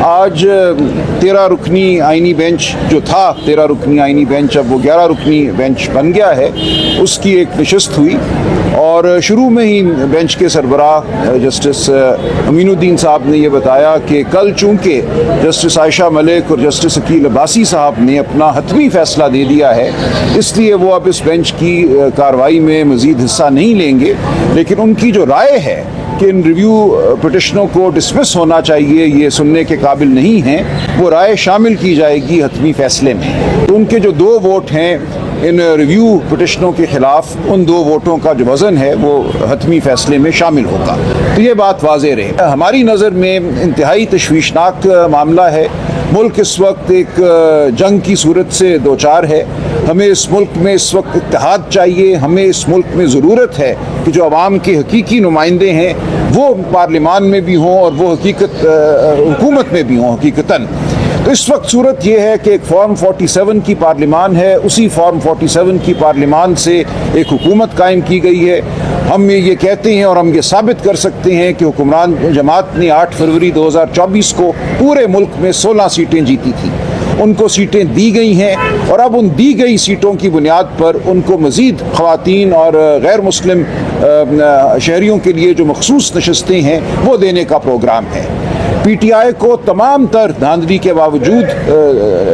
आज 13 रुकनी आइनी बेंच जो था 13 रुकनी आइनी बेंच अब वो 11 रुकनी बेंच बन गया है, उसकी एक नशस्त हुई और शुरू में ही बेंच के सरबराह जस्टिस अमीनुद्दीन साहब ने ये बताया कि कल चूँकि जस्टिस आयशा मलिक और जस्टिस अकील अब्बासी साहब ने अपना हतमी फ़ैसला दे दिया है, इसलिए वो अब इस बेंच की कार्रवाई में मज़ीद हिस्सा नहीं लेंगे, लेकिन उनकी जो राय है कि इन रिव्यू पिटिशनों को डिसमिस होना चाहिए, ये सुनने के काबिल नहीं हैं, वो राय शामिल की जाएगी हतमी फ़ैसले में। तो उनके जो 2 वोट हैं इन रिव्यू पिटिशनों के ख़िलाफ़, उन 2 वोटों का जो वज़न है वो हतमी फ़ैसले में शामिल होगा। तो ये बात वाज़ेह रहे। हमारी नज़र में इंतहाई तशवीशनाक मामला है। मुल्क इस वक्त एक जंग की सूरत से दो चार है। हमें इस मुल्क में इस वक्त इत्तेहाद चाहिए। हमें इस मुल्क में ज़रूरत है कि जो अवाम के हकीकी नुमाइंदे हैं वो पार्लिमान में भी हों और वो हुकूमत में भी हों हकीकतन। तो इस वक्त सूरत ये है कि एक फॉर्म 47 की पार्लिमान है, उसी फॉर्म 47 की पार्लिमान से एक हुकूमत कायम की गई है। हम ये कहते हैं और हम ये साबित कर सकते हैं कि हुक्मरान जमात ने 8 फरवरी 2024 को पूरे मुल्क में 16 सीटें जीती थी। उनको सीटें दी गई हैं और अब उन दी गई सीटों की बुनियाद पर उनको मज़ीद ख़वातीन और गैर मुस्लिम शहरियों के लिए जो मखसूस नशस्तें हैं वो देने का प्रोग्राम है। PTI को तमाम तर धांधली के बावजूद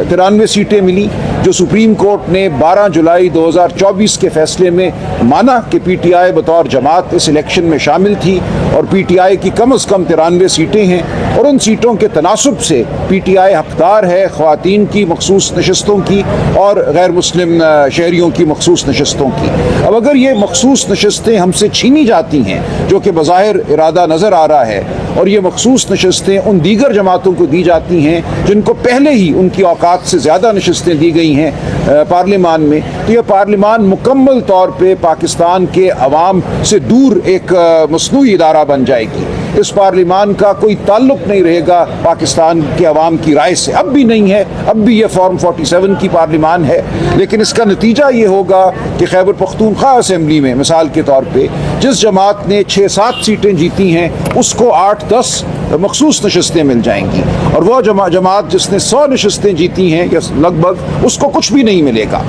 93 सीटें मिली, जो सुप्रीम कोर्ट ने 12 जुलाई 2024 के फैसले में माना कि PTI बतौर जमात इस इलेक्शन में शामिल थी और PTI की कम अज़ कम 93 सीटें हैं और उन सीटों के तनासुब से PTI हकदार है ख़वातीन की मखसूस नशस्तों की और गैर मुस्लिम शहरियों की मखसूस नशस्तों की। अब अगर ये मखसूस नशस्तें हमसे छीनी जाती हैं, जो कि बज़ाहिर इरादा नज़र आ रहा है, और ये मखसूस नशस्तें उन दीगर जमातों को दी जाती हैं जिनको पहले ही उनकी औकात से ज़्यादा नशस्तें दी गई हैं पार्लिमान में, तो ये पार्लिमान मुकम्मल तौर पे पाकिस्तान के अवाम से दूर एक मसनूई इदारा बन जाएगी। इस पार्लिमान का कोई ताल्लुक़ नहीं रहेगा पाकिस्तान के अवाम की राय से। अब भी नहीं है, अब भी ये फॉर्म 47 की पार्लिमान है, लेकिन इसका नतीजा ये होगा कि खैबर पख्तूनख्वा असेंबली में मिसाल के तौर पे जिस जमात ने 6-7 सीटें जीती हैं उसको 8-10 मखसूस नशस्तें मिल जाएंगी और वह जमात जिसने 100 नशस्तें जीती हैं या लगभग, उसको कुछ भी नहीं मिलेगा।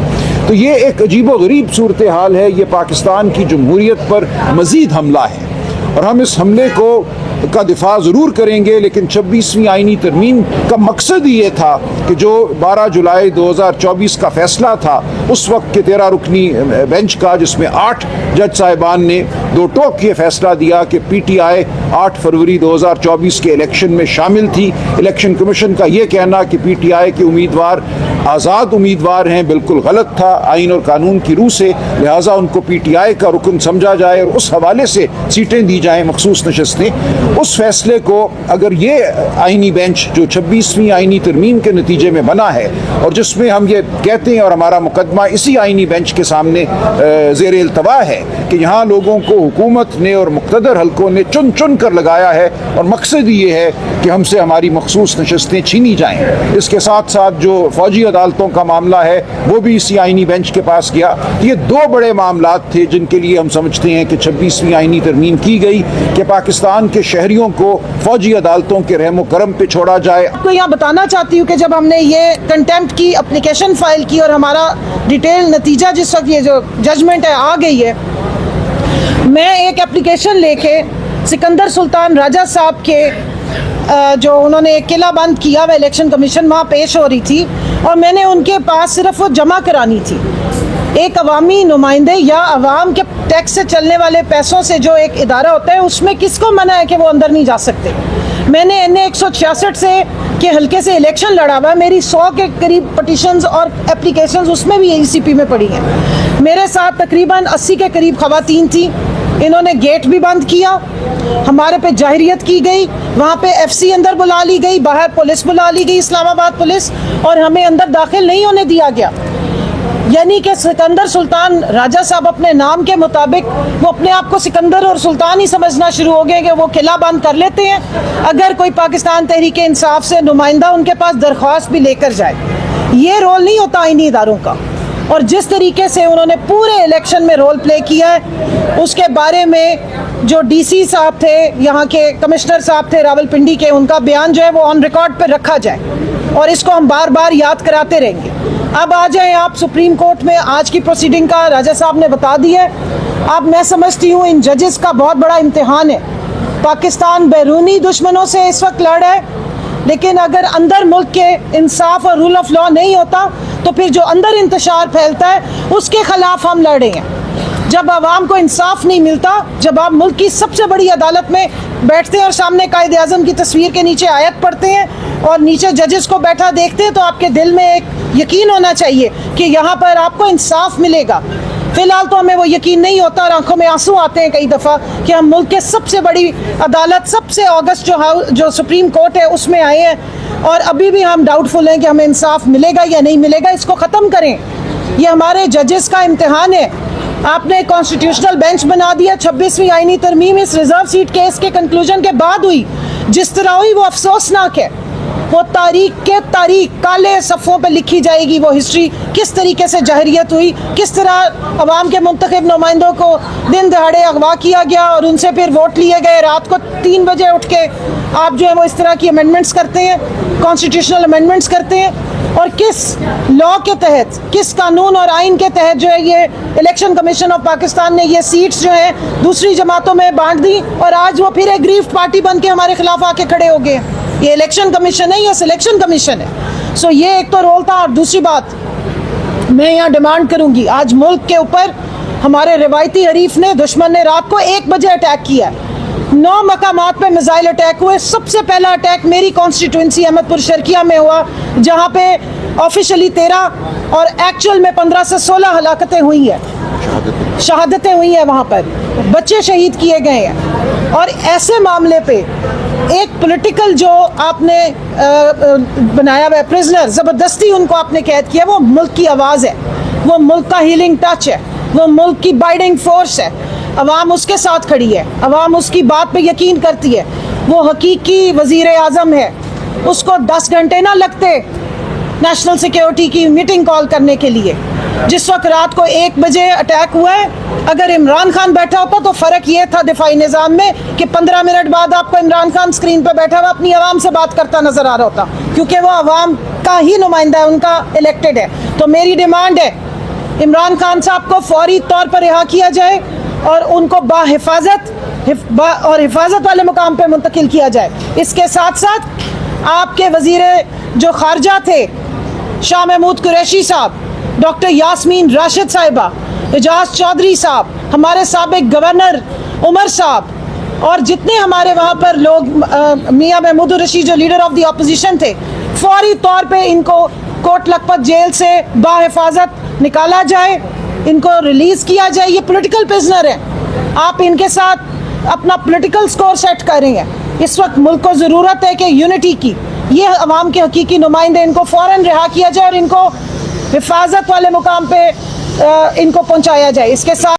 तो ये एक अजीबो-गरीब सूरत हाल है। ये पाकिस्तान की जमहूरियत पर मज़ीद हमला है और हम इस हमले का दिफा ज़रूर करेंगे, लेकिन 26वीं आइनी तरमीम का मकसद ही ये था कि जो 12 जुलाई 2024 का फ़ैसला था उस वक्त के 13 रुकनी बेंच का, जिसमें 8 जज साहिबान ने 2 टोक ये फ़ैसला दिया कि PTI 8 फरवरी 2024 के इलेक्शन में शामिल थी। इलेक्शन कमीशन का ये कहना कि PTI के उम्मीदवार आज़ाद उम्मीदवार हैं बिल्कुल गलत था आइन और कानून की रूह से, लिहाजा उनको PTI का रुकन समझा जाए और उस हवाले से सीटें दी जाएँ मखसूस नशस्तें। उस फैसले को अगर ये आइनी बेंच जो 26वीं आइनी तरमीम के नतीजे में बना है और जिसमें हम ये कहते हैं और हमारा मुकदमा इसी आइनी बेंच के सामने ज़ेर इल्तवा है कि यहाँ लोगों को हुकूमत ने और मुक़्तदर हल्कों ने चुन चुन कर लगाया है और मकसद ये है कि हमसे हमारी मखसूस नशस्तें छीनी जाएँ। इसके साथ साथ जो फ़ौजी अदालतों का मामला है वो भी इसी आइनी बेंच के पास गया। ये 2 बड़े मामला थे जिनके लिए हम समझते हैं कि 26वीं आइनी तरमीम की गई कि पाकिस्तान के शहरियों को फौजी अदालतों के रहमो करम पे छोड़ा जाए। आपको यहाँ बताना चाहती हूँ कि जब हमने ये कंटेम्प्ट की एप्लीकेशन फाइल की और हमारा डिटेल नतीजा जिस वक्त ये जो जजमेंट है आ गई है, मैं एक एप्लीकेशन लेके सिकंदर सुल्तान राजा साहब के जो उन्होंने एक किला बंद किया हुआ इलेक्शन कमीशन वहाँ पेश हो रही थी और मैंने उनके पास सिर्फ वो जमा करानी थी। एक अवामी नुमाइंदे या अवाम के टैक्स से चलने वाले पैसों से जो एक इदारा होता है उसमें किसको मना है कि वो अंदर नहीं जा सकते। मैंने NA 166 से के हल्के से इलेक्शन लड़ा हुआ है। मेरी 100 के करीब पटिशन्स और एप्लीकेशंस उसमें भी ECP में पड़ी हैं। मेरे साथ तकरीबन 80 के करीब ख़वातीन थी। इन्होंने गेट भी बंद किया, हमारे पे जाहिरियत की गई, वहाँ पे FC अंदर बुला ली गई, बाहर पुलिस बुला ली गई, इस्लामाबाद पुलिस, और हमें अंदर दाखिल नहीं होने दिया गया। यानी कि सिकंदर सुल्तान राजा साहब अपने नाम के मुताबिक वो अपने आप को सिकंदर और सुल्तान ही समझना शुरू हो गए कि वो किला बंद कर लेते हैं अगर कोई पाकिस्तान तहरीक इंसाफ से नुमाइंदा उनके पास दरख्वास्त भी लेकर जाए। ये रोल नहीं होता आईनी इदारों का। और जिस तरीके से उन्होंने पूरे इलेक्शन में रोल प्ले किया है, उसके बारे में जो डीसी साहब थे, यहाँ के कमिश्नर साहब थे रावलपिंडी के, उनका बयान जो है वो ऑन रिकॉर्ड पर रखा जाए और इसको हम बार बार याद कराते रहेंगे। अब आ जाए आप सुप्रीम कोर्ट में, आज की प्रोसीडिंग का राजा साहब ने बता दिया है। अब मैं समझती हूँ इन जजेस का बहुत बड़ा इम्तिहान है। पाकिस्तान बैरूनी दुश्मनों से इस वक्त लड़ रहा है, लेकिन अगर अंदर मुल्क के इंसाफ और रूल ऑफ लॉ नहीं होता तो फिर जो अंदर इंतशार फैलता है उसके खिलाफ हम लड़े हैं। जब आवाम को इंसाफ नहीं मिलता, जब आप मुल्क की सबसे बड़ी अदालत में बैठते हैं और सामने कायदे आज़म की तस्वीर के नीचे आयत पढ़ते हैं और नीचे जजेस को बैठा देखते हैं, तो आपके दिल में एक यकीन होना चाहिए कि यहाँ पर आपको इंसाफ मिलेगा। फिलहाल तो हमें वो यकीन नहीं होता और आंखों में आंसू आते हैं कई दफ़ा कि हम मुल्क के सबसे बड़ी अदालत, सबसे ऑगस्ट जो सुप्रीम कोर्ट है उसमें आए हैं और अभी भी हम डाउटफुल हैं कि हमें इंसाफ मिलेगा या नहीं मिलेगा। इसको ख़त्म करें, ये हमारे जजेस का इम्तिहान है। आपने कॉन्स्टिट्यूशनल बेंच बना दिया। 26वीं आईनी तरमीम इस रिजर्व सीट केस के कंक्लूजन के बाद हुई, जिस तरह हुई वो अफसोसनाक है। वो तारीख काले सफ़ों पे लिखी जाएगी, वो हिस्ट्री किस तरीके से जहरियत हुई, किस तरह अवाम के मुंतखब नुमाइंदों को दिन दहाड़े अगवा किया गया और उनसे फिर वोट लिए गए। रात को 3 बजे उठ के आप जो है वो इस तरह की अमेंडमेंट्स करते हैं, कॉन्स्टिट्यूशनल अमेंडमेंट्स करते हैं, और किस लॉ के तहत, किस कानून और आइन के तहत जो है ये इलेक्शन कमीशन ऑफ पाकिस्तान ने ये सीट्स जो है दूसरी जमातों में बांट दी और आज वो फिर एक ग्रीफ पार्टी बन के हमारे खिलाफ आके खड़े हो गए। ये इलेक्शन कमीशन है, ये सिलेक्शन कमीशन है। सो ये एक तो रोल था। और दूसरी बात मैं यहाँ डिमांड करूंगी, आज मुल्क के ऊपर हमारे रिवायती हरीफ ने, दुश्मन ने रात को 1 बजे अटैक किया। 9 मकामात पे मिसाइल अटैक हुए। सबसे पहला अटैक मेरी कॉन्स्टिट्यूंसी अहमदपुर शर्किया में हुआ, जहाँ पे ऑफिशियली 13 और एक्चुअल में 15 से 16 हलाकतें हुई है, शहादतें हुई हैं, वहाँ पर बच्चे शहीद किए गए हैं। और ऐसे मामले पे एक पॉलिटिकल जो आपने बनाया हुआ है प्रिजनर, ज़बरदस्ती उनको आपने कैद किया, वो मुल्क की आवाज़ है, वो मुल्क का हीलिंग टच है, वो मुल्क की बाइडिंग फोर्स है। अवाम उसके साथ खड़ी है, अवाम उसकी बात पे यकीन करती है। वो हकीकी वज़ीर आज़म है, उसको 10 घंटे ना लगते नेशनल सिक्योरिटी की मीटिंग कॉल करने के लिए। जिस वक्त रात को 1 बजे अटैक हुआ है, अगर इमरान खान बैठा होता तो फ़र्क ये था दिफाई निज़ाम में कि 15 मिनट बाद आपको इमरान खान स्क्रीन पर बैठा हुआ अपनी आवाम से बात करता नज़र आ रहा होता, क्योंकि वो आवाम का ही नुमाइंदा है, उनका इलेक्टेड है। तो मेरी डिमांड है इमरान खान साहब को फौरी तौर पर रिहा किया जाए और उनको हिफाजत वाले मुकाम पर मुंतकिल किया जाए। इसके साथ साथ आपके वज़ीर जो खारजा थे शाह महमूद कुरैशी साहब, डॉक्टर यास्मीन राशिद साहिबा, एजाज चौधरी साहब, हमारे साबिक गवर्नर उमर साहब और जितने हमारे वहाँ पर लोग, मियाँ महमूद रशीद जो लीडर ऑफ द अपोजिशन थे, फौरी तौर पे इनको कोट लखपत जेल से बाहिफाजत निकाला जाए, इनको रिलीज़ किया जाए। ये पॉलिटिकल प्रिजनर हैं, आप इनके साथ अपना पॉलिटिकल स्कोर सेट कर रहे हैं। इस वक्त मुल्क को ज़रूरत है कि यूनिटी की, ये अवाम के हकीकी नुमाइंदे, इनको फ़ौरन रिहा किया जाए और इनको हिफाजत वाले मुकाम पे इनको पहुंचाया जाए। इसके साथ